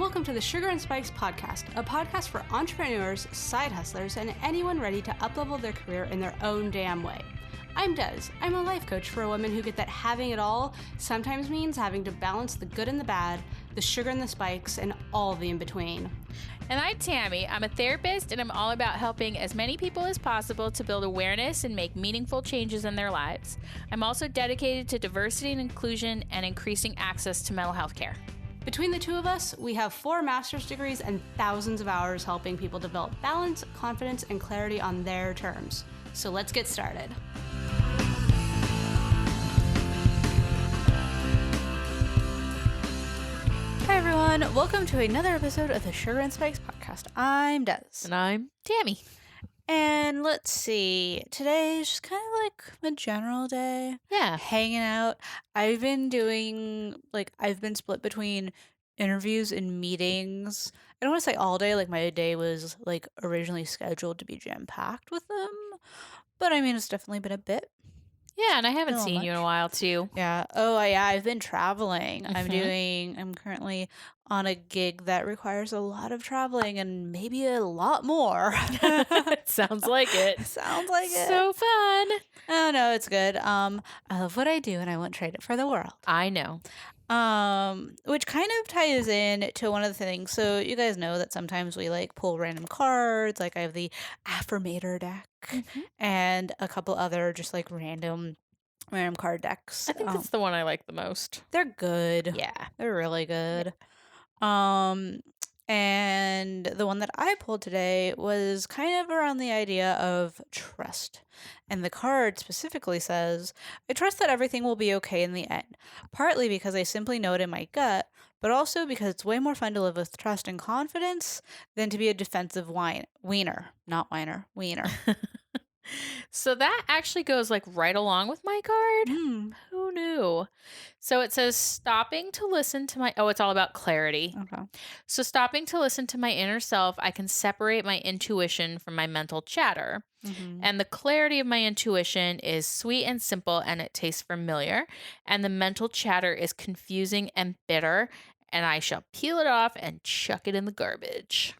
welcome to the Sugar and Spikes podcast, a podcast for entrepreneurs, side hustlers, and anyone ready to uplevel their career in their own damn way. I'm Dez. I'm a life coach for a woman who get that having it all sometimes means having to balance the good and the bad, the sugar and the spikes, and all the in-between. And I'm Tammy. I'm a therapist, and I'm all about helping as many people as possible to build awareness and make meaningful changes in their lives. I'm also dedicated to diversity and inclusion and increasing access to mental health care. Between the two of us, we have 4 master's degrees and thousands of hours helping people develop balance, confidence, and clarity on their terms. So let's get started. Hi everyone, welcome to another episode of the Sugar and Spikes podcast. I'm Dez. And I'm Tammy. And let's see, today's just kind of like a general day. Yeah. Hanging out. I've been split between interviews and meetings. I don't want to say all day, like my day was like originally scheduled to be jam-packed with them. But I mean, it's definitely been a bit. Yeah, and I haven't Not seen you in a much. while, too. Yeah. Oh, yeah. I've been traveling. Mhm. I'm currently on a gig that requires a lot of traveling and maybe a lot more. Sounds like it. Sounds like it. So fun. Oh, no, it's good. I love what I do and I won't trade it for the world. I know. Which kind of ties in to one of the things. So you guys know that sometimes we like pull random cards. Like I have the affirmator deck and a couple other just like random card decks. I think that's the one I like the most. They're good. Yeah. They're really good. And the one that I pulled today was kind of around the idea of trust. And the card specifically says, I trust that everything will be okay in the end, partly because I simply know it in my gut, but also because it's way more fun to live with trust and confidence than to be a defensive wiener. Not whiner, wiener. So that actually goes like right along with my card. Hmm. Who knew? So it says stopping to listen to it's all about clarity. Okay. So stopping to listen to my inner self, I can separate my intuition from my mental chatter. Mm-hmm. And the clarity of my intuition is sweet and simple and it tastes familiar. And the mental chatter is confusing and bitter. And I shall peel it off and chuck it in the garbage.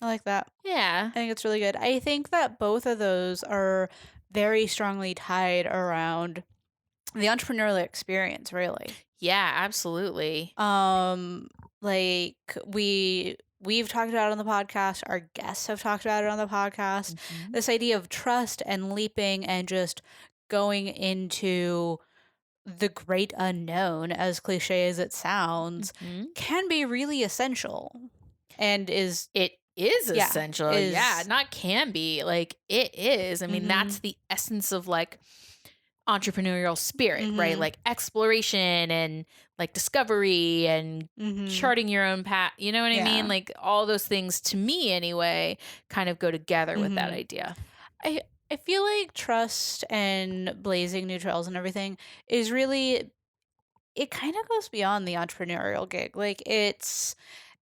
I like that. Yeah. I think it's really good. I think that both of those are very strongly tied around the entrepreneurial experience, really. Yeah, absolutely. Like we've talked about it on the podcast, our guests have talked about it on the podcast. Mhm. This idea of trust and leaping and just going into the great unknown, as cliche as it sounds, Mhm. can be really essential. And is It is Yeah, essential. is- Yeah, not can be. Like it is. I mean, Mhm. that's the essence of like entrepreneurial spirit, right? Mhm. Like exploration and like discovery and Mhm. charting your own path. You know what I Yeah. mean? Like all those things to me anyway kind of go together with that Mhm. idea. I feel like trust and blazing new trails and everything is really, it kind of goes beyond the entrepreneurial gig. Like it's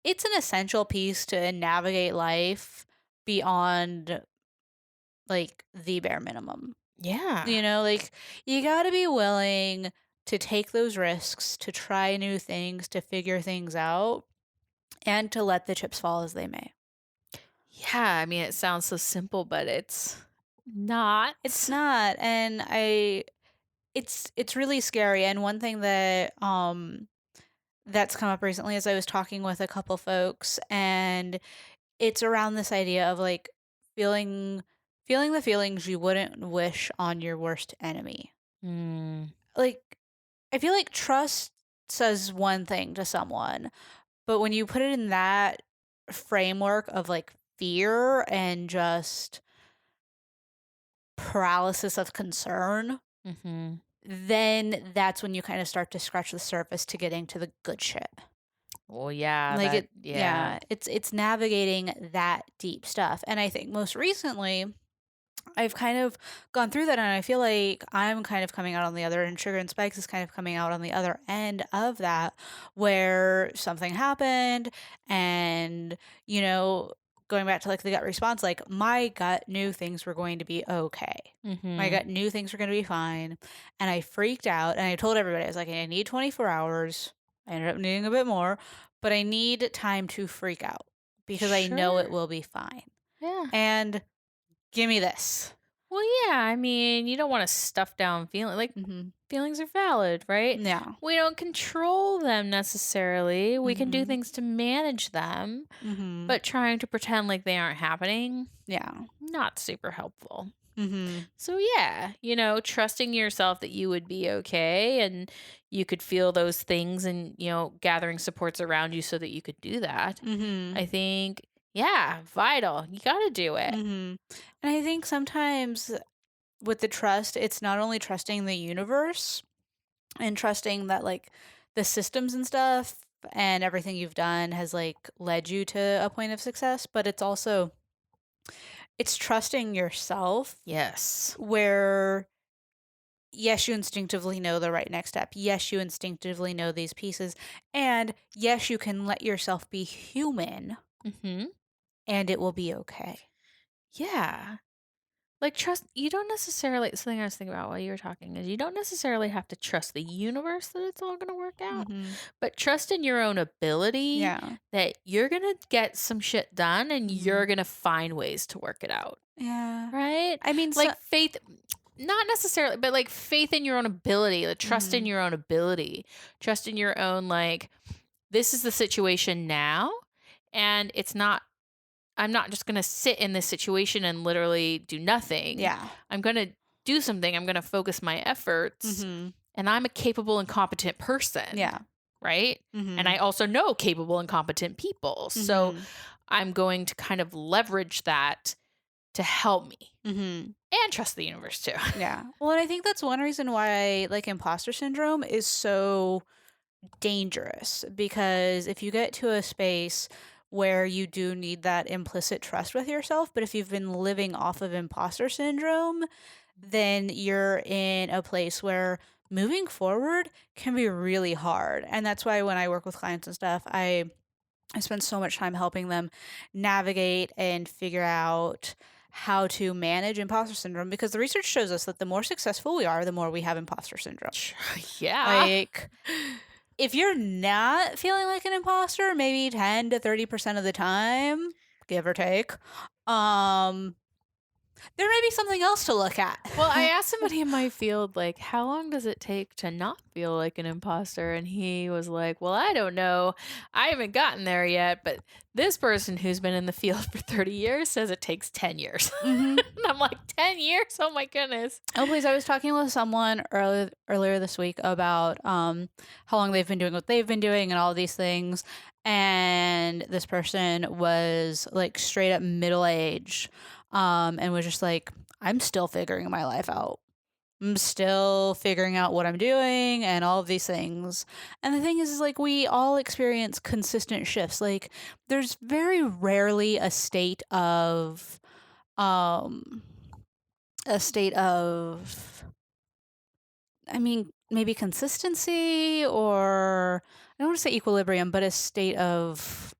an essential piece to navigate life beyond like the bare minimum. Yeah. You know, like you got to be willing to take those risks, to try new things, to figure things out, and to let the chips fall as they may. Yeah. I mean, it sounds so simple, but it's not. It's not. And it's really scary. And one thing that that's come up recently is I was talking with a couple folks, and it's around this idea of like feeling the feelings you wouldn't wish on your worst enemy. Mm. Like I feel like trust says one thing to someone, but when you put it in that framework of like fear and just paralysis of concern, Mm-hmm. then that's when you kind of start to scratch the surface to getting to the good shit. Well, yeah. Like yeah. it's navigating that deep stuff. And I think most recently I've kind of gone through that, and I feel like I'm kind of coming out on the other end. Sugar and Spikes is kind of coming out on the other end of that, where something happened and, you know, going back to like the gut response, like my gut knew things were going to be okay. Mm-hmm. My gut knew things were going to be fine. And I freaked out and I told everybody, I was like, I need 24 hours. I ended up needing a bit more, but I need time to freak out because I know it Sure. will be fine. Yeah. And give me this. Well, yeah, I mean, you don't want to stuff down feeling like Mhm. feelings are valid, right? Yeah. We don't control them necessarily. We can do Mhm. things to manage them, Mhm. but trying to pretend like they aren't happening, Yeah. not super helpful. Mhm. So, yeah, trusting yourself that you would be okay and you could feel those things and, gathering supports around you so that you could do that. Mhm. I think, yeah, vital. You got to do it. Mhm. And I think sometimes with the trust, it's not only trusting the universe and trusting that like the systems and stuff and everything you've done has like led you to a point of success, but it's trusting yourself Yes. where yes, you instinctively know the right next step. Yes, you instinctively know these pieces. And yes, you can let yourself be human Hmm. and it will be okay. Yeah. Like, trust, you don't necessarily, something I was thinking about while you were talking is you don't necessarily have to trust the universe that it's all going to work out, Mhm. but trust in your own ability Yeah. that you're going to get some shit done and you're Mhm. going to find ways to work it out. Yeah. Right? I mean, so Like faith, not necessarily, but like faith in your own ability, the trust in mhm. your own ability, trust in your own, like, this is the situation now. And I'm not just going to sit in this situation and literally do nothing. Yeah. I'm going to do something. I'm going to focus my efforts. Mhm. And I'm a capable and competent person. Yeah. Right. And I Mhm. also know capable and competent people. So Mhm. I'm going to kind of leverage that to help me Mhm. and trust the universe too. Yeah. Well, and I think that's one reason why like imposter syndrome is so dangerous because if you get to a space where you do need that implicit trust with yourself, but if you've been living off of imposter syndrome, then you're in a place where moving forward can be really hard. And that's why when I work with clients and stuff, I spend so much time helping them navigate and figure out how to manage imposter syndrome because the research shows us that the more successful we are, the more we have imposter syndrome. Yeah. Like, if you're not feeling like an imposter, maybe 10 to 30% of the time, give or take, um, there may be something else to look at. Well, I asked somebody in my field, like, how long does it take to not feel like an imposter? And he was like, well, I don't know. I haven't gotten there yet. But this person who's been in the field for 30 years says it takes 10 years. Mhm. And I'm like, 10 years? Oh my goodness. Oh, please. I was talking with someone earlier this week about how long they've been doing what they've been doing and all these things. And this person was like straight up middle age and was just like, I'm still figuring my life out. I'm still figuring out what I'm doing and all of these things. And the thing is like, we all experience consistent shifts. Like, there's very rarely um, a state of I mean, maybe consistency or I don't want to say equilibrium, but a state of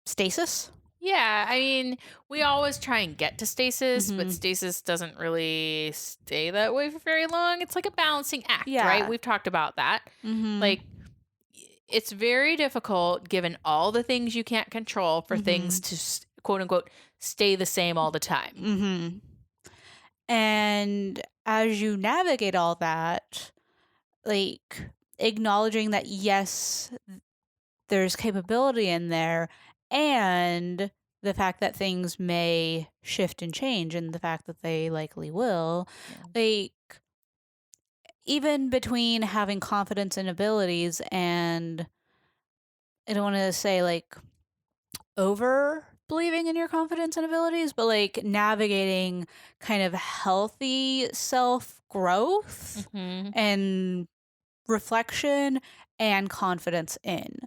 stasis. Yeah, I mean, we always try and get to stasis, but Mhm. stasis doesn't really stay that way for very long. It's like a balancing act, right? Yeah. We've talked about that. Mhm. Like, it's very difficult given all the things you can't control for things Mhm. to quote unquote stay the same all the time. Mhm. And as you navigate all that, like acknowledging that yes, there's capability in there and the fact that things may shift and change and the fact that they likely will, Yeah. like even between having confidence in abilities and I don't want to say like over believing in your confidence and abilities, but like navigating kind of healthy self growth Hmm. and reflection and confidence in.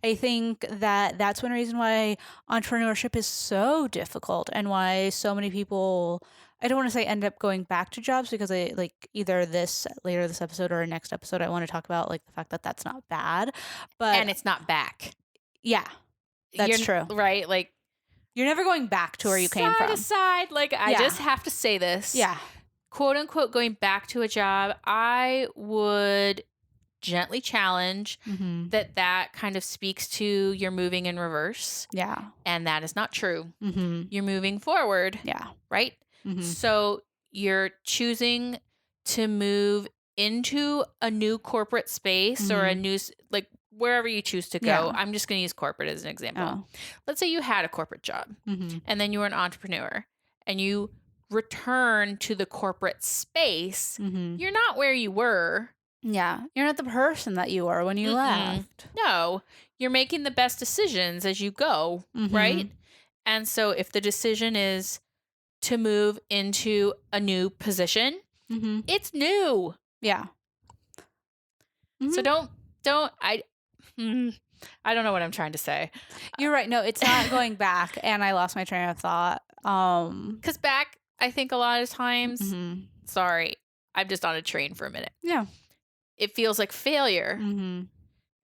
I think that that's one reason why entrepreneurship is so difficult and why so many people I don't want to say end up going back to jobs because I like either this later this episode or next episode I want to talk about like the fact that that's not bad. But And it's not back. yeah, that's true. Right. Like, You're never going back to where you came side from. aside, like, I Yeah. just have to say this Yeah. quote unquote going back to a job. I would gently challenge that kind of speaks to you're moving in reverse. Yeah. And that is not true. You're moving forward. Yeah. Right? So you're choosing to move into a new corporate space or a new, like wherever you choose to go. Yeah. I'm just going to use corporate as an example. Oh. Let's say you had a corporate job and then you were an entrepreneur and you return to the corporate space. You're not where you were. Yeah. You're not the person that you were when you left. No, you're making the best decisions as you go. Right? And so if the decision is to move into a new position, it's new. Yeah. So I don't know what I'm trying to say. You're right. No, it's not going back. And I lost my train of thought. Because back, I think a lot of times, sorry, I'm just on a train for a minute. Yeah. It feels like failure.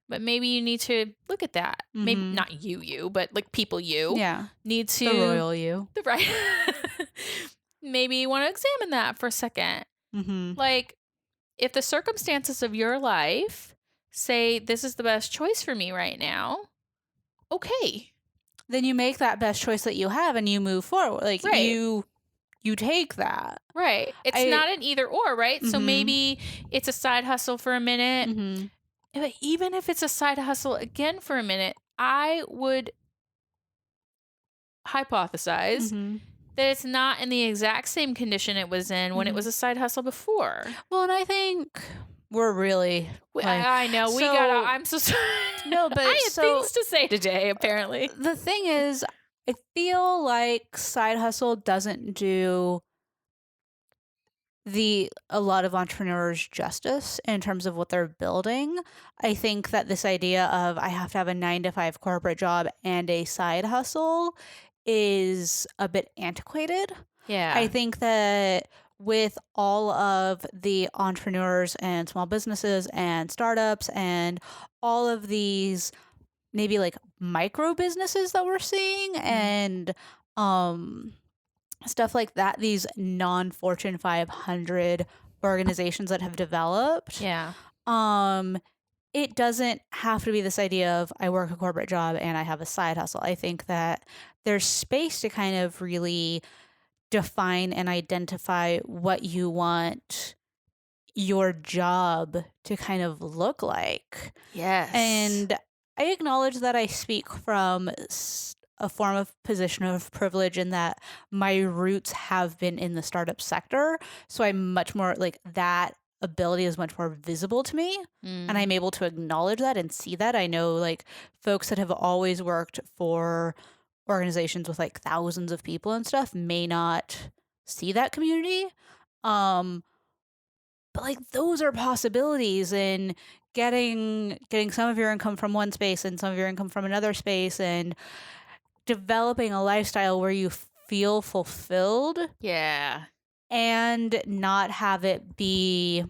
But maybe you need to look at that. Maybe not you, but like people need to. The royal you. Right. Maybe you want to examine that for a second. Like, if the circumstances of your life say this is the best choice for me right now, okay. Then you make that best choice that you have and you move forward. Like you take that. Right. It's not an either or, right? So maybe it's a side hustle for a minute. But even if it's a side hustle again for a minute, I would hypothesize that it's not in the exact same condition it was in when it was a side hustle before. Well, and I think we're really... I know. I'm so sorry. No, but I had things to say today, apparently. The thing is, I feel like side hustle doesn't do a lot of entrepreneurs justice in terms of what they're building. I think that this idea of I have to have a 9-to-5 corporate job and a side hustle is a bit antiquated. Yeah. I think that with all of the entrepreneurs and small businesses and startups and all of these maybe like micro businesses that we're seeing and stuff like that, these non-Fortune 500 organizations that have developed. Yeah. It doesn't have to be this idea of I work a corporate job and I have a side hustle. I think that there's space to kind of really define and identify what you want your job to kind of look like. Yes. And I acknowledge that I speak from a form of position of privilege in that my roots have been in the startup sector. So I'm much more like that ability is much more visible to me and I'm able to acknowledge that and see that. I know like folks that have always worked for organizations with like thousands of people and stuff may not see that community. But like those are possibilities in getting some of your income from one space and some of your income from another space and developing a lifestyle where you feel fulfilled. Yeah. And not have it be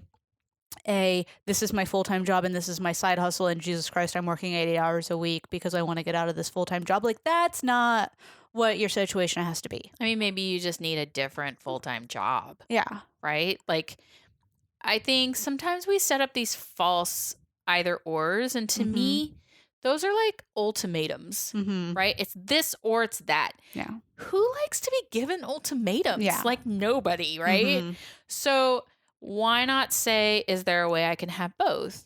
this is my full-time job and this is my side hustle and Jesus Christ, I'm working 80 hours a week because I want to get out of this full-time job. Like that's not what your situation has to be. I mean, maybe you just need a different full-time job. Yeah. Right? Like, I think sometimes we set up these false either ors, and to me, those are like ultimatums, right? It's this or it's that. Yeah. Who likes to be given ultimatums? Yeah. Like nobody, right? So why not say, is there a way I can have both?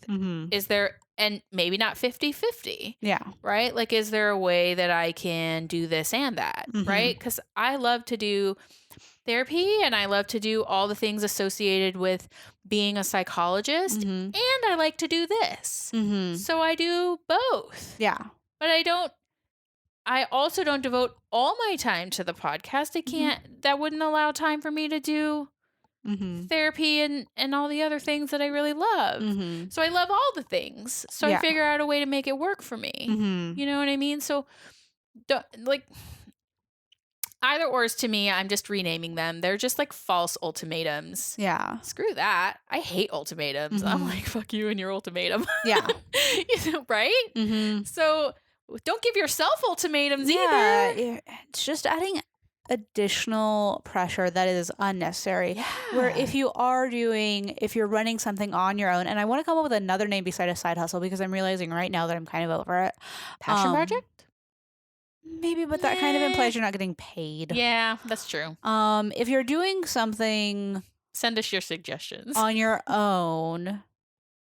Is there, and maybe not 50-50. Yeah. Right? Like, is there a way that I can do this and that? Right? Because I love to do therapy and I love to do all the things associated with being a psychologist and I like to do this. So I do both. Yeah. But I also don't devote all my time to the podcast. I can't, that wouldn't allow time for me to do therapy and all the other things that I really love. So I love all the things. So I figure out a way to make it work for me. You know what I mean? So like either ors to me, I'm just renaming them. They're just like false ultimatums. Yeah. Screw that. I hate ultimatums. I'm like, fuck you and your ultimatum. Yeah. You know, right? So don't give yourself ultimatums either. It's just adding additional pressure that is unnecessary. Where if you're running something on your own, and I want to come up with another name beside a side hustle because I'm realizing right now that I'm kind of over it. Passion project? Maybe, but that kind of implies you're not getting paid. Yeah, that's true. If you're doing something, send us your suggestions on your own.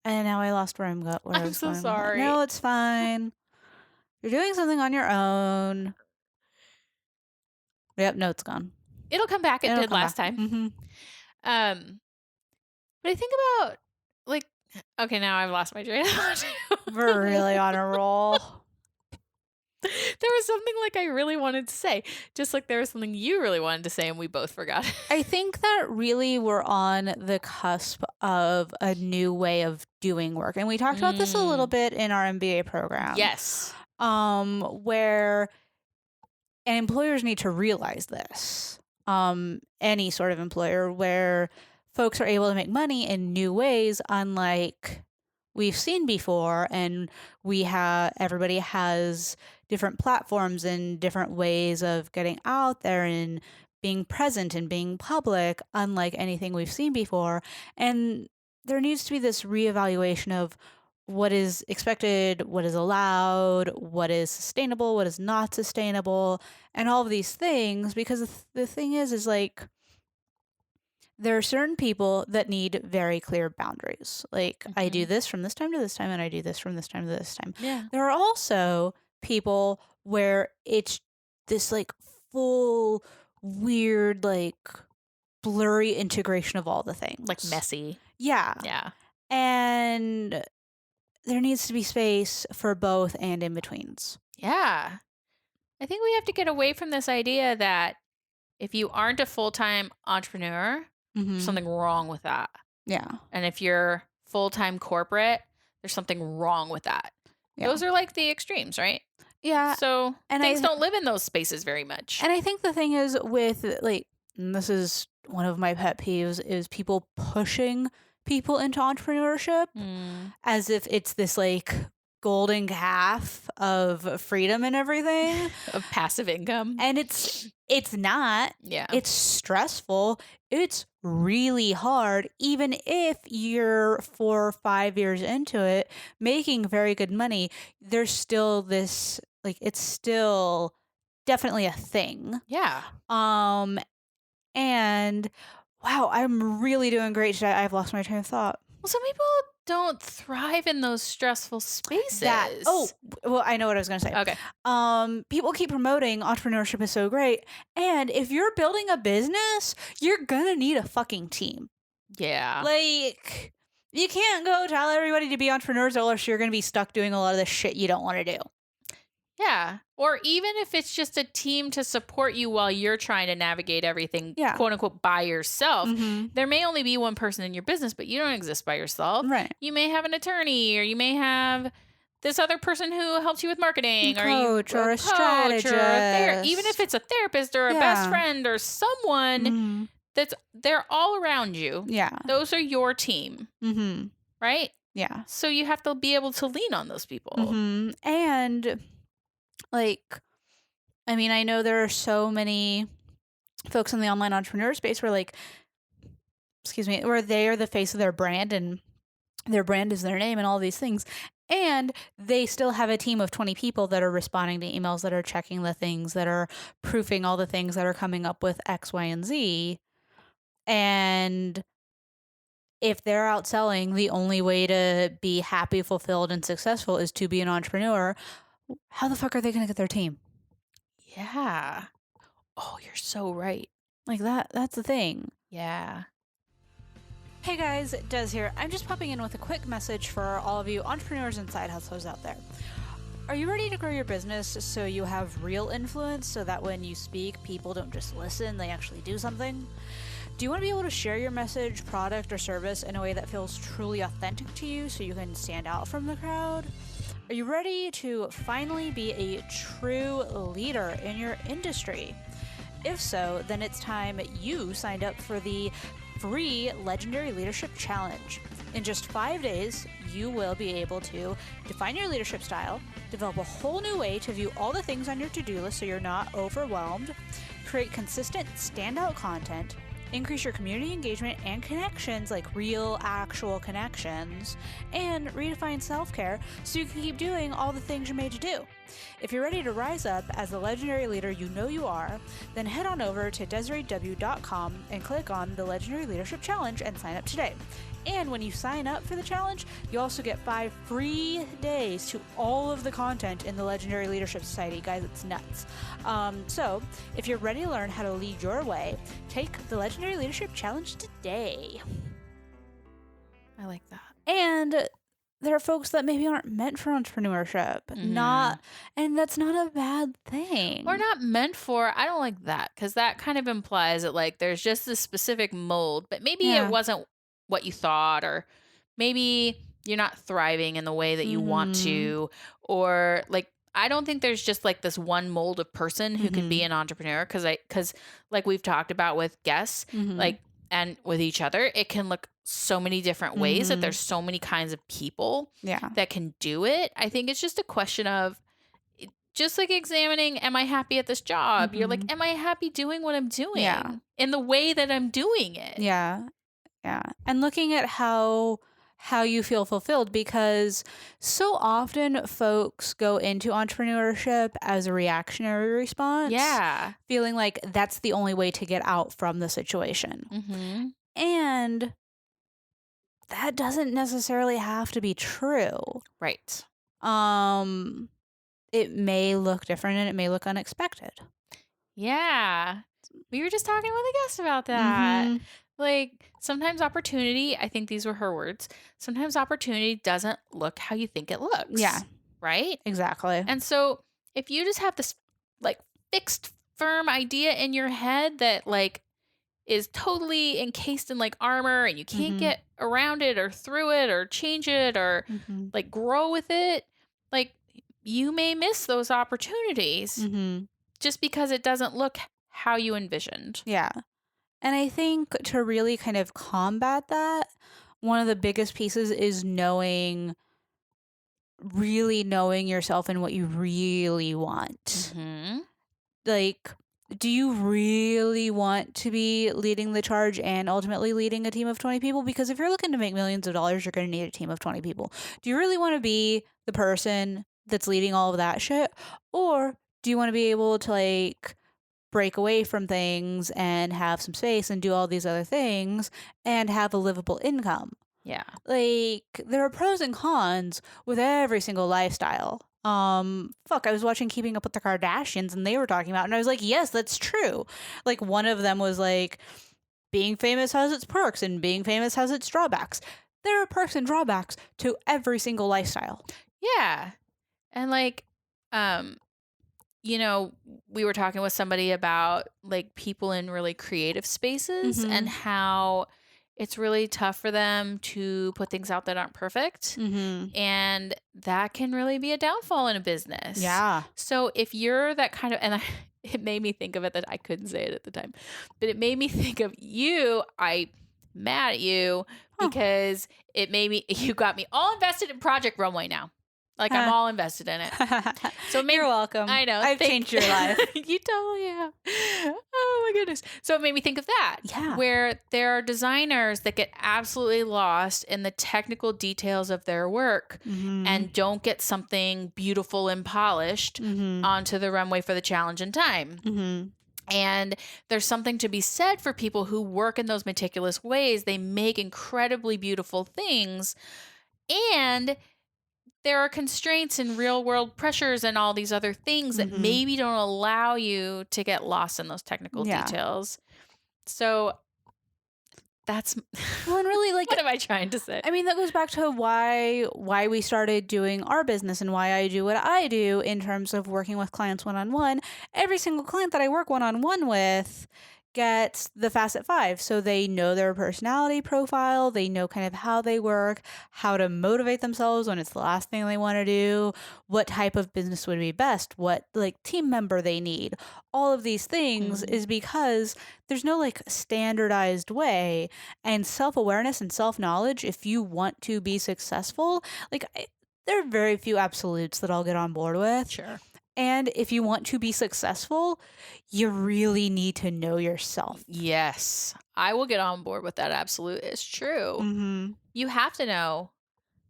And now I lost where I'm so sorry. No, it's fine. You're doing something on your own. Yep, no, it's gone. It'll come back. It did last time. Mm-hmm. But I think about, like, okay, now I've lost my train of thought. We're really on a roll. There was something like I really wanted to say, just like there was something you really wanted to say, and we both forgot. I think that really we're on the cusp of a new way of doing work. And we talked about this a little bit in our MBA program. Yes. Where and employers need to realize this. Any sort of employer where folks are able to make money in new ways, unlike we've seen before, and everybody has different platforms and different ways of getting out there and being present and being public, unlike anything we've seen before. And there needs to be this reevaluation of what is expected, what is allowed, what is sustainable, what is not sustainable, and all of these things, because the thing is like, there are certain people that need very clear boundaries. Like, I do this from this time to this time, and I do this from this time to this time. Yeah. There are also people where it's this, like, full, weird, like, blurry integration of all the things. Like messy. Yeah. Yeah. And there needs to be space for both and in-betweens. Yeah. I think we have to get away from this idea that if you aren't a full-time entrepreneur, there's something wrong with that. Yeah. And if you're full-time corporate, there's something wrong with that. Yeah. Those are like the extremes, right? Yeah. So things don't live in those spaces very much. And I think the thing is with, like, and this is one of my pet peeves, is people pushing people into entrepreneurship as if it's this, like, golden calf of freedom and everything. Of passive income. And it's not. Yeah. It's stressful. It's really hard. Even if you're 4 or 5 years into it, making very good money, there's still this, like, it's still definitely a thing. Yeah. And wow, I'm really doing great today. I've lost my train of thought. Well, some people don't thrive in those stressful spaces. Well, I know what I was going to say. Okay. People keep promoting entrepreneurship is so great. And if you're building a business, you're going to need a fucking team. Yeah. Like, you can't go tell everybody to be entrepreneurs, or else you're going to be stuck doing a lot of the shit you don't want to do. Yeah. Or even if it's just a team to support you while you're trying to navigate everything, quote unquote, by yourself. There may only be one person in your business, but you don't exist by yourself. Right. You may have an attorney, or you may have this other person who helps you with marketing, or a strategist, even if it's a therapist or a best friend or someone they're all around you. Yeah. Those are your team. Right? Yeah. So you have to be able to lean on those people. And, like, I mean, I know there are so many folks in the online entrepreneur space where, like, where they are the face of their brand and their brand is their name and all these things. And they still have a team of 20 people that are responding to emails, that are checking the things, that are proofing all the things, that are coming up with X, Y, and Z. And if they're out selling, the only way to be happy, fulfilled, and successful is to be an entrepreneur. How the fuck are they going to get their team? Yeah. Oh, you're so right. Like, that's the thing. Yeah. Hey guys, Dez here. I'm just popping in with a quick message for all of you entrepreneurs and side hustlers out there. Are you ready to grow your business so you have real influence, so that when you speak, people don't just listen, they actually do something? Do you want to be able to share your message, product, or service in a way that feels truly authentic to you so you can stand out from the crowd? Are you ready to finally be a true leader in your industry? If so, then it's time you signed up for the free Legendary Leadership Challenge. In just 5 days, you will be able to define your leadership style, develop a whole new way to view all the things on your to-do list so you're not overwhelmed, create consistent, standout content, increase your community engagement and connections, like real, actual connections, and redefine self-care so you can keep doing all the things you're made to do. If you're ready to rise up as the legendary leader you know you are, then head on over to DesireeW.com and click on the Legendary Leadership Challenge and sign up today. And when you sign up for the challenge, you also get 5 free days to all of the content in the Legendary Leadership Society. Guys, it's nuts. So, if you're ready to learn how to lead your way, take the Legendary Leadership Challenge today. I like that. And there are folks that maybe aren't meant for entrepreneurship. And that's not a bad thing. Or not meant for. I don't like that, because that kind of implies that like there's just this specific mold, but maybe it wasn't what you thought, or maybe you're not thriving in the way that you want to, or like I don't think there's just like this one mold of person who can be an entrepreneur, because like we've talked about with guests, like, and with each other, it can look so many different ways, that there's so many kinds of people that can do it. I think it's just a question of just like examining, am I happy at this job? You're like, am I happy doing what I'm doing in the way that I'm doing it? Yeah. And looking at how you feel fulfilled, because so often folks go into entrepreneurship as a reactionary response. Yeah. Feeling like that's the only way to get out from the situation. And that doesn't necessarily have to be true. Right. It may look different and it may look unexpected. Yeah. We were just talking with a guest about that. Like, sometimes opportunity, I think these were her words, sometimes opportunity doesn't look how you think it looks. Yeah. Right? Exactly. And so if you just have this like fixed, firm idea in your head that like is totally encased in like armor, and you can't get around it or through it or change it or like grow with it, like you may miss those opportunities just because it doesn't look how you envisioned. Yeah. And I think to really kind of combat that, one of the biggest pieces is really knowing yourself and what you really want. Like, do you really want to be leading the charge and ultimately leading a team of 20 people? Because if you're looking to make millions of dollars, you're going to need a team of 20 people. Do you really want to be the person that's leading all of that shit? Or do you want to be able to like break away from things and have some space and do all these other things and have a livable income? Yeah. Like, there are pros and cons with every single lifestyle. I was watching Keeping Up with the Kardashians and they were talking about it, and I was like, yes, that's true. Like, one of them was like, being famous has its perks and being famous has its drawbacks. There are perks and drawbacks to every single lifestyle. Yeah. And like, you know, we were talking with somebody about like people in really creative spaces and how it's really tough for them to put things out that aren't perfect. And that can really be a downfall in a business. Yeah. So if you're that kind of, and it made me think of it, that I couldn't say it at the time, but it made me think of you. I'm mad at you because it made me, you got me all invested in Project Runway now. Like, I'm all invested in it. So you're welcome. I know. I've changed your life. You totally have. Oh my goodness. So it made me think of that. Yeah. Where there are designers that get absolutely lost in the technical details of their work and don't get something beautiful and polished onto the runway for the challenge in time. And there's something to be said for people who work in those meticulous ways. They make incredibly beautiful things, and there are constraints and real world pressures and all these other things that maybe don't allow you to get lost in those technical details. So that's well, and really, like, what am I trying to say? I mean, that goes back to why we started doing our business and why I do what I do in terms of working with clients one-on-one. Every single client that I work one-on-one with gets the Facet 5. So they know their personality profile, they know kind of how they work, how to motivate themselves when it's the last thing they want to do, what type of business would be best, what like team member they need. All of these things Mhm. is because there's no like standardized way, and self-awareness and self-knowledge, if you want to be successful, like there are very few absolutes that I'll get on board with. Sure. And if you want to be successful, you really need to know yourself. Yes. I will get on board with that absolute. It's true. Mhm. You have to know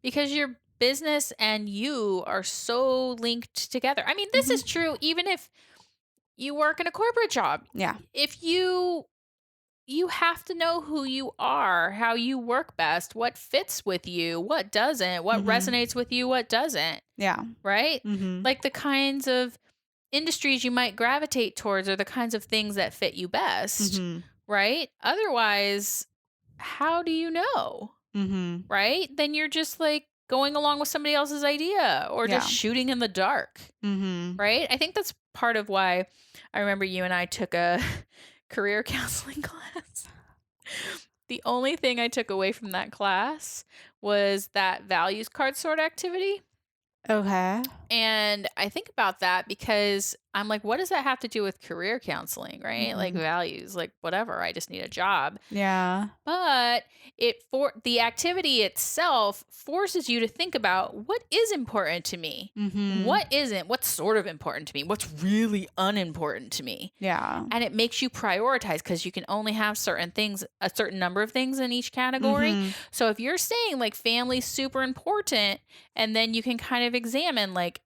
because your business and you are so linked together. I mean, this is Mhm. true even if you work in a corporate job. Yeah. If you have to know who you are, how you work best, what fits with you, what doesn't, what Mhm. resonates with you, what doesn't, Yeah. right? Mhm. Like the kinds of industries you might gravitate towards are the kinds of things that fit you best, Mhm. right? Otherwise, how do you know, Mhm. right? Then you're just like going along with somebody else's idea or just Yeah. shooting in the dark, Mhm. right? I think that's part of why I remember you and I took a career counseling class. The only thing I took away from that class was that values card sort activity. Okay. And I think about that because I'm like, what does that have to do with career counseling, right? Like Mhm. values, like whatever, I just need a job. Yeah. But it for the activity itself forces you to think about what is important to me, Mhm. what isn't, what's sort of important to me, what's really unimportant to me. Yeah. And it makes you prioritize because you can only have certain things, a certain number of things in each category. Mhm. So if you're saying like family's super important, and then you can kind of examine like,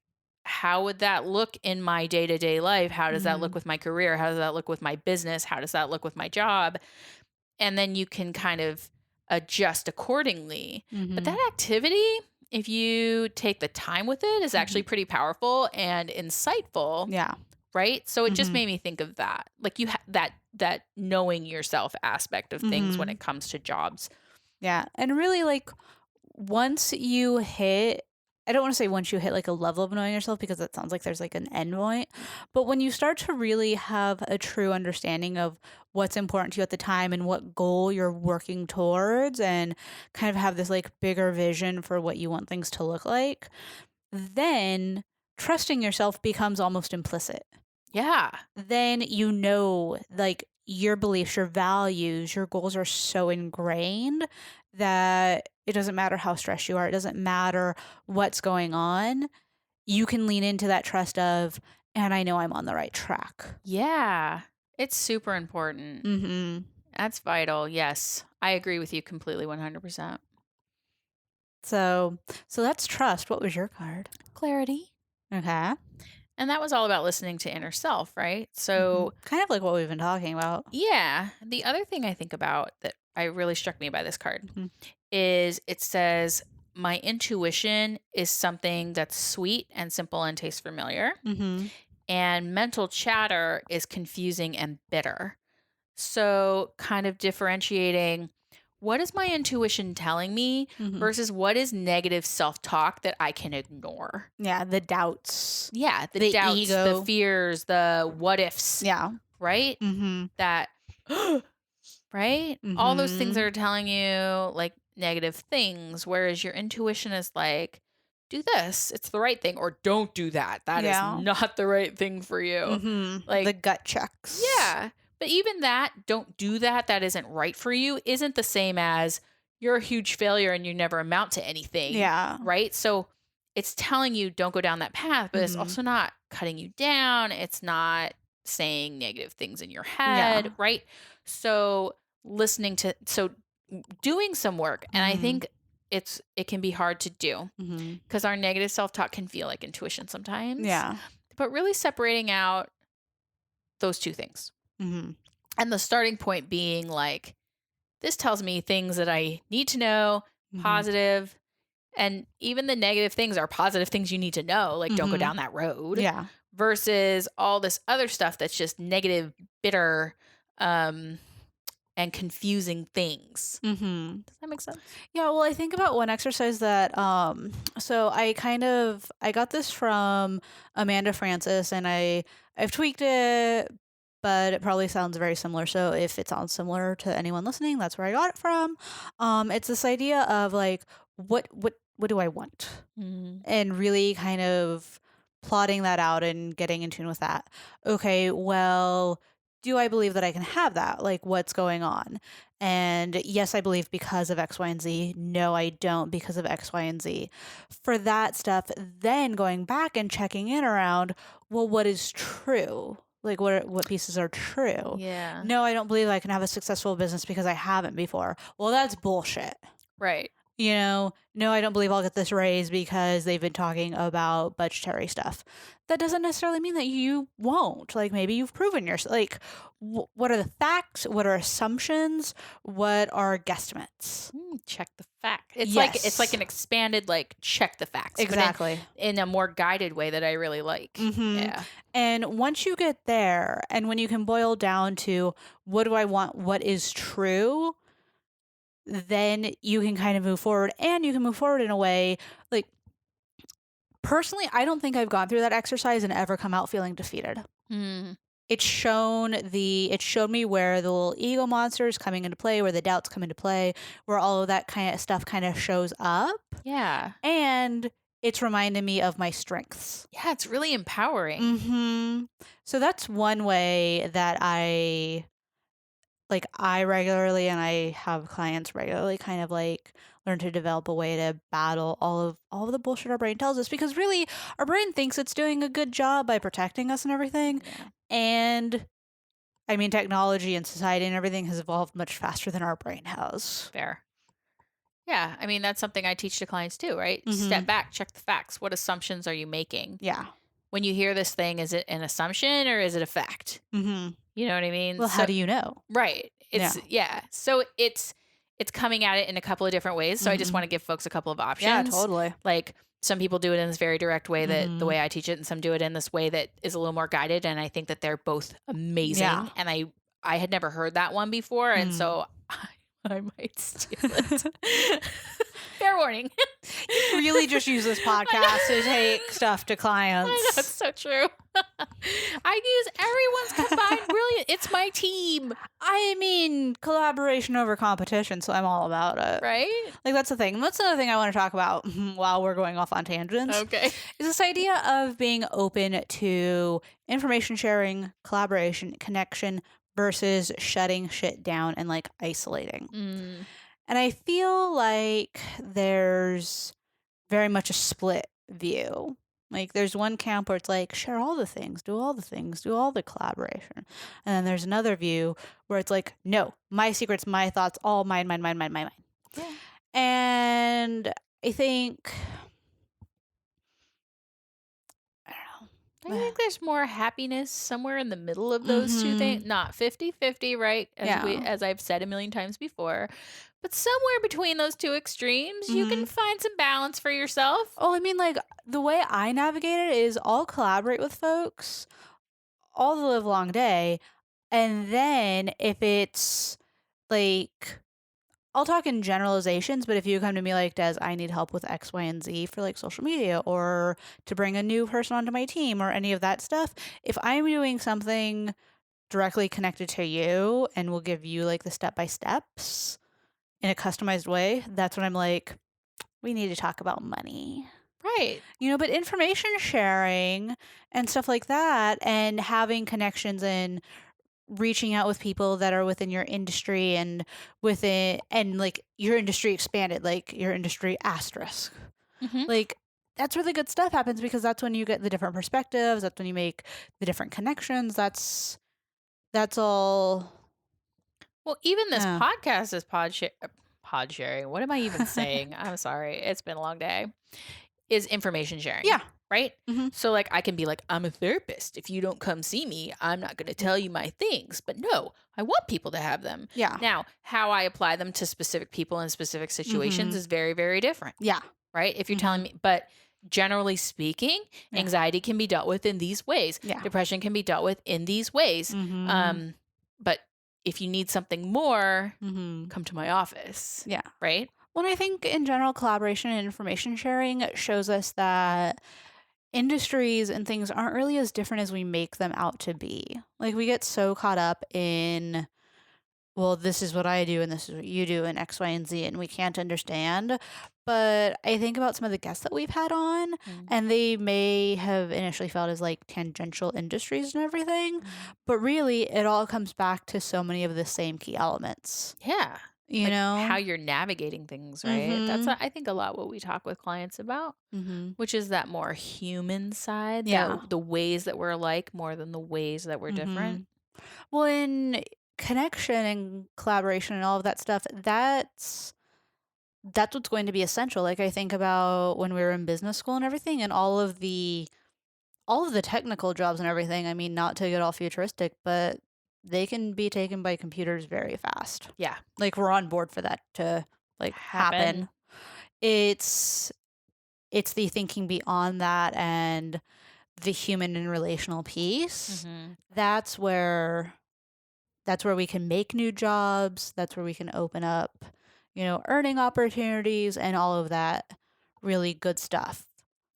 how would that look in my day to day life? How does that look Mhm. with my career? How does that look with my business? How does that look with my job? And then you can kind of adjust accordingly. But that Mhm. activity, if you take the time with it, is actually Mhm. pretty powerful and insightful, Yeah. right? So it just Mhm. made me think of that. Like that knowing yourself aspect of things when Mhm. it comes to jobs. Yeah. And really like once you hit, I don't want to say once you hit like a level of knowing yourself because that sounds like there's like an end point, but when you start to really have a true understanding of what's important to you at the time and what goal you're working towards and kind of have this like bigger vision for what you want things to look like, then trusting yourself becomes almost implicit. Yeah. Then you know, like, your beliefs, your values, your goals are so ingrained that it doesn't matter how stressed you are, it doesn't matter what's going on. You can lean into that trust of, and I know I'm on the right track. Yeah. It's super important. Mhm. That's vital. Yes. I agree with you completely 100%. So that's trust. What was your card? Clarity. Okay. And that was all about listening to inner self, right? Mhm. So, Kind of like what we've been talking about. yeah, the other thing I think about that I really struck me by this card Mhm. is it says, my intuition is something that's sweet and simple and tastes familiar. Mhm. And mental chatter is confusing and bitter. So, kind of differentiating what is my intuition telling me Mhm. versus what is negative self talk that I can ignore. Yeah, the doubts, Yeah, the the doubts, the ego. fears, the what ifs, Yeah. right? Mhm. That, right? All those things that Mhm. are telling you like negative things, whereas your intuition is like, do this, it's the right thing, or don't do that. That is Yeah. not the right thing for you. Mhm. The Like, gut checks. yeah. But even that, don't do that, that isn't right for you, isn't the same as you're a huge failure and you never amount to anything, Yeah. right? So it's telling you don't go down that path, but it's Mhm. also not cutting you down. It's not saying negative things in your head, Yeah. right? So doing some work, and I Mhm. think it can be hard to do Mhm. because our negative self-talk can feel like intuition sometimes, Yeah. but really separating out those two things. Mhm. And the starting point being like, this tells me things that I need to know, Mhm. positive, and even the negative things are positive things you need to know, like don't go Mhm. down that road, Yeah. versus all this other stuff that's just negative, bitter, um, and confusing things. Mhm. Does that make sense? Yeah, well, I think about one exercise that so I got this from Amanda Francis and I've tweaked it but it probably sounds very similar. So if it sounds similar to anyone listening, that's where I got it from. It's this idea of like, what do I want? Mm. And really kind of plotting that out and getting in tune with that. Okay, well, do I believe that I can have that? Like, what's going on? And yes, I believe because of X, Y, and Z. No, I don't because of X, Y, and Z. For that stuff, then going back and checking in around, well, what is true? Like, what pieces are true? Yeah. No, I don't believe I can have a successful business because I haven't before. Well, that's bullshit. Right. No, I don't believe I'll get this raise because they've been talking about budgetary stuff. That doesn't necessarily mean that you won't. Like maybe you've proven yourself. Like, what are the facts? What are assumptions? What are guesstimates? Check the fact. It's like Yes. an expanded like check the facts, Exactly. but in a more guided way that I really like. Yeah. And once you get there, and when you can boil down to what do I want, what is true, then you can kind of move forward, and you can move forward in a way like personally, I don't think I've gone through that exercise and ever come out feeling defeated. Mm. It showed me where the little ego monsters coming into play, where the doubts come into play, where all of that kind of stuff kind of shows up, Yeah. and it's reminded me of my strengths. Yeah, it's really empowering. So that's one way that I regularly, and I have clients regularly kind of like learn to develop a way to battle all of the bullshit our brain tells us, because really our brain thinks it's doing a good job by protecting us and everything. Yeah. And I mean, technology and society and everything has evolved much faster than our brain has. Fair. Yeah, I mean that's something I teach to clients too, right? Mhm. Step back, check the facts. What assumptions are you making? Yeah. When you hear this thing, is it an assumption or is it a fact? Mhm. You know what I mean? Well, how do you know? Right. Yeah. So it's coming at it in a couple of different ways. So I just Mhm. want to give folks a couple of options. Yeah, totally. Like some people do it in this very direct way that the Mhm. way I teach it, and some do it in this way that is a little more guided. And I think that they're both amazing. Yeah. And I had never heard that one before, and Mm. so I might steal it. Fair warning. You really just use this podcast to take stuff to I know, clients. it's so true. I use everyone's combined brilliant. It's my team, I mean, collaboration over competition, so I'm all about it. right? Like, that's the thing. That's another thing I want to talk about while we're going off on tangents. Okay. Is this idea of being open to information sharing, collaboration, connection versus shutting shit down and like isolating. Mm. And I feel like there's very much a split view. Like there's one camp where it's like share all the things, do all the things, do all the collaboration. And then there's another view where it's like, no, my secrets, my thoughts, all mine, mine, mine, mine, mine, mine. Yeah. And I think I don't I know. think there's more happiness somewhere in the middle of those two things. Not 50-50, right? Yeah. As I've said a million times before. But somewhere between those two extremes, you can find some balance for yourself. Oh, I mean, like the way I navigate it is I'll collaborate with folks all the live long day. And then if it's like, I'll talk in generalizations, but if you come to me like, Des, I need help with X, Y, and Z for like social media or to bring a new person onto my team or any of that stuff, if I'm doing something directly connected to you and will give you like the step by steps in a customized way, that's when I'm like, we need to talk about money. Right. But information sharing and stuff like that and having connections and reaching out with people that are within your industry and within and like your industry expanded, like your industry asterisk. Mm-hmm. Like that's where the good stuff happens because that's when you get the different perspectives, that's when you make the different connections. That's all. Well, even this Yeah. podcast is pod sharing. What am I even saying? I'm sorry. It's been a long day. Is information sharing. Yeah. Right? Mhm. So, like, I can be like, I'm a therapist. If you don't come see me, I'm not going to tell you my things. But no, I want people to have them. Yeah. Now, how I apply them to specific people in specific situations Mhm. is very, very different. Yeah. Right? If you're telling me, but generally speaking, Yeah. anxiety can be dealt with in these ways. Yeah. Depression can be dealt with in these ways. Mhm. But if you need something more, Mhm. come to my office. Yeah. Right? Well, I think in general, collaboration and information sharing shows us that industries and things aren't really as different as we make them out to be. Like, we get so caught up in, well, this is what I do and this is what you do and X, Y, and Z, and we can't understand. But I think about some of the guests that we've had on, and they may have initially felt as like tangential industries and everything, but really it all comes back to so many of the same key elements. Yeah. You like know? how you're navigating things, right? That's I think a lot what we talk with clients about, which is that more human side. Yeah. The ways that we're alike more than the ways that we're different. Well, in connection and collaboration and all of that stuff, that's what's going to be essential. Like, I think about when we were in business school and everything, and all of the technical jobs and everything. I mean, not to get all futuristic, but they can be taken by computers very fast. Yeah. Like, we're on board for that to like happen. It's the thinking beyond that and the human and relational piece. That's where we can make new jobs. That's where we can open up, earning opportunities and all of that really good stuff.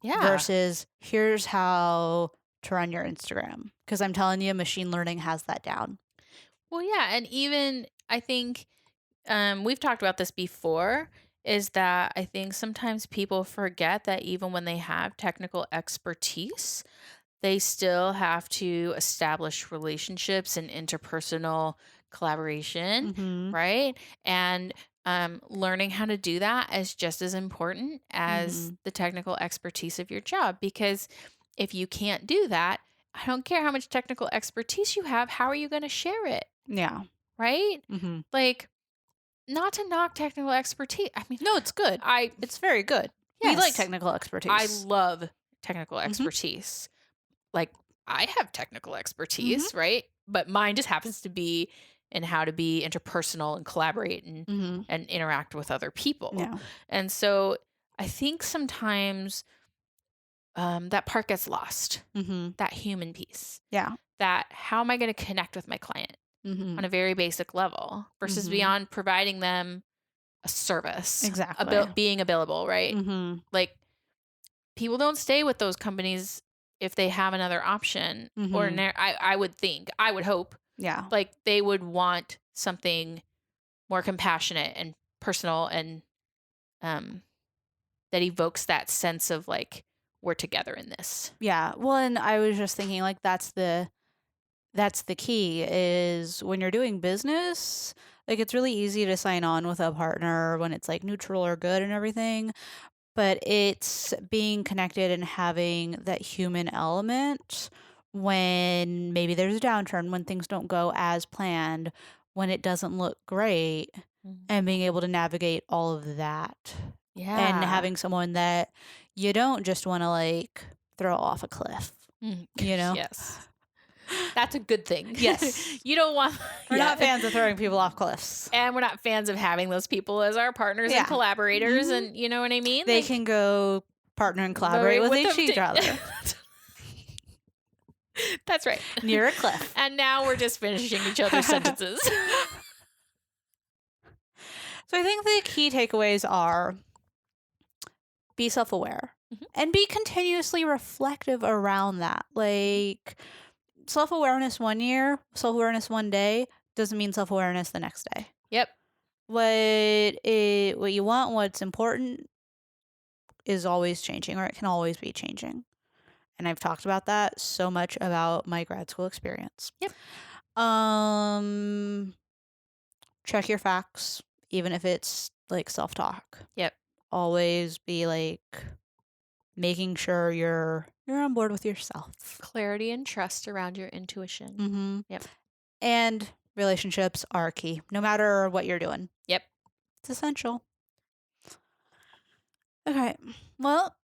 Yeah. Versus, here's how to run your Instagram. Because I'm telling you, machine learning has that down. Well, yeah. And even I think we've talked about this before, is that I think sometimes people forget that even when they have technical expertise, they still have to establish relationships and interpersonal collaboration, right? And learning how to do that is just as important as the technical expertise of your job. Because if you can't do that, I don't care how much technical expertise you have, how are you going to share it? Yeah. Right? Like, not to knock technical expertise. I mean, no, it's good. It's very good. Yes. We like technical expertise. I love technical expertise. Like, I have technical expertise, right? But mine just happens to be in how to be interpersonal and collaborate and interact with other people. Yeah. And so I think sometimes that part gets lost, that human piece. Yeah. That how am I going to connect with my client on a very basic level versus beyond providing them a service. Exactly. Being available, right? Like, people don't stay with those companies if they have another option. Or I would think, I would hope, like, they would want something more compassionate and personal and that evokes that sense of like, we're together in this. Yeah. Well, and I was just thinking, like, that's the key is when you're doing business, like, it's really easy to sign on with a partner when it's like neutral or good and everything. But it's being connected and having that human element when maybe there's a downturn, when things don't go as planned, when it doesn't look great, and being able to navigate all of that. Yeah. And having someone that you don't just want to like throw off a cliff, Yes. That's a good thing. Yes. You don't want... We're not fans of throwing people off cliffs. And we're not fans of having those people as our partners and collaborators. And you know what I mean? They can go partner and collaborate with each other. That's right. Near a cliff. And now we're just finishing each other's sentences. So I think the key takeaways are be self-aware and be continuously reflective around that. Like, self-awareness one year, self-awareness one day doesn't mean self-awareness the next day. Yep. What you want, what's important is always changing, or it can always be changing. And I've talked about that so much about my grad school experience. Yep. Check your facts, even if it's like self-talk. Yep. Always be like making sure you're on board with yourself. Clarity and trust around your intuition. Yep. And relationships are key, no matter what you're doing. Yep. It's essential. Okay. Well,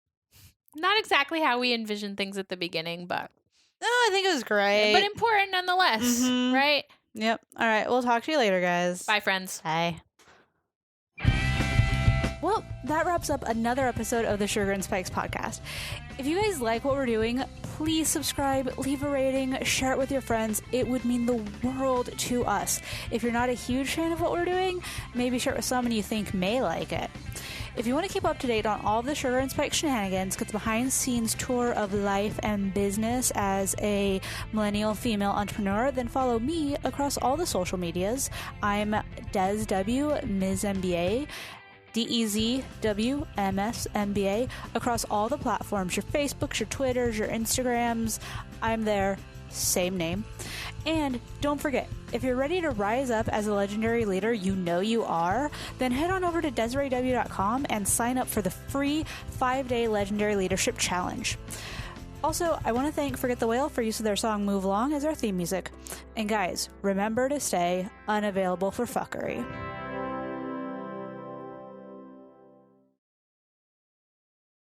not exactly how we envisioned things at the beginning, but... I think it was great. But important nonetheless, right? Yep. All right. We'll talk to you later, guys. Bye, friends. Bye. Well, that wraps up another episode of the Sugar and Spikes podcast. If you guys like what we're doing, please subscribe, leave a rating, share it with your friends. It would mean the world to us. If you're not a huge fan of what we're doing, maybe share it with someone you think may like it. If you want to keep up to date on all of the Sugar and Spike shenanigans, get the behind-the-scenes tour of life and business as a millennial female entrepreneur, then follow me across all the social medias. I'm Dez W, Ms. MBA, DEZWMS across all the platforms, your Facebooks, your Twitters, your Instagrams. I'm there, same name. And don't forget, if you're ready to rise up as a legendary leader, you know you are, then head on over to DesireeW.com and sign up for the free 5-day Legendary Leadership Challenge. Also, I want to thank Forget the Whale for use of their song Move Along as our theme music. And guys, remember to stay unavailable for fuckery.